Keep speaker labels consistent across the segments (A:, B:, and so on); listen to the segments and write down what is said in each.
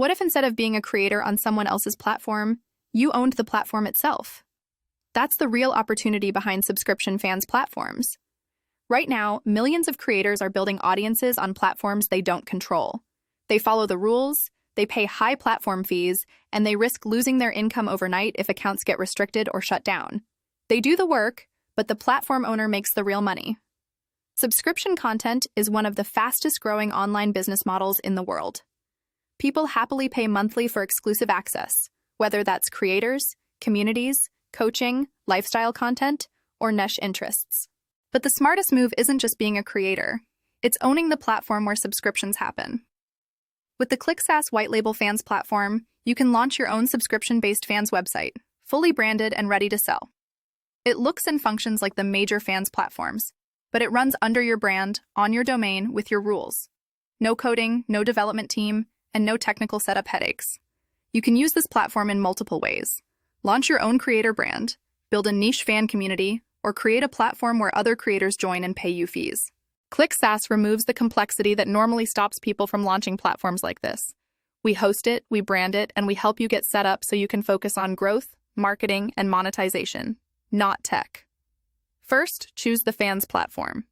A: What if instead of being a creator on someone else's platform, you owned the platform itself? That's the real opportunity behind subscription fans platforms. Right now, millions of creators are building audiences on platforms they don't control. They follow the rules, they pay high platform fees, and they risk losing their income overnight if accounts get restricted or shut down. They do the work, but the platform owner makes the real money. Subscription content is one of the fastest-growing online business models in the world. People happily pay monthly for exclusive access, whether that's creators, communities, coaching, lifestyle content, or niche interests. But the smartest move isn't just being a creator. It's owning the platform where subscriptions happen. With the SaaS white label fans platform, you can launch your own subscription-based fans website, fully branded and ready to sell. It looks and functions like the major fans platforms, but it runs under your brand, on your domain, with your rules. No coding, no development team, and no technical setup headaches. You can use this platform in multiple ways. Launch your own creator brand, build a niche fan community, or create a platform where other creators join and pay you fees. SaaS removes the complexity that normally stops people from launching platforms like this. We host it, we brand it, and we help you get set up so you can focus on growth, marketing, and monetization, not tech. First, choose the fans platform.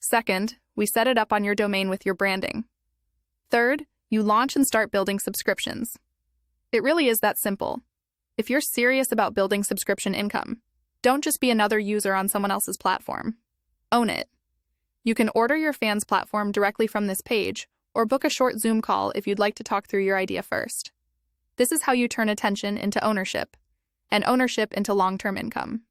A: Second, we set it up on your domain with your branding. Third, you launch and start building subscriptions. It really is that simple. If you're serious about building subscription income, don't just be another user on someone else's platform. Own it. You can order your fans platform directly from this page, or book a short Zoom call if you'd like to talk through your idea first. This is how you turn attention into ownership, and ownership into long-term income.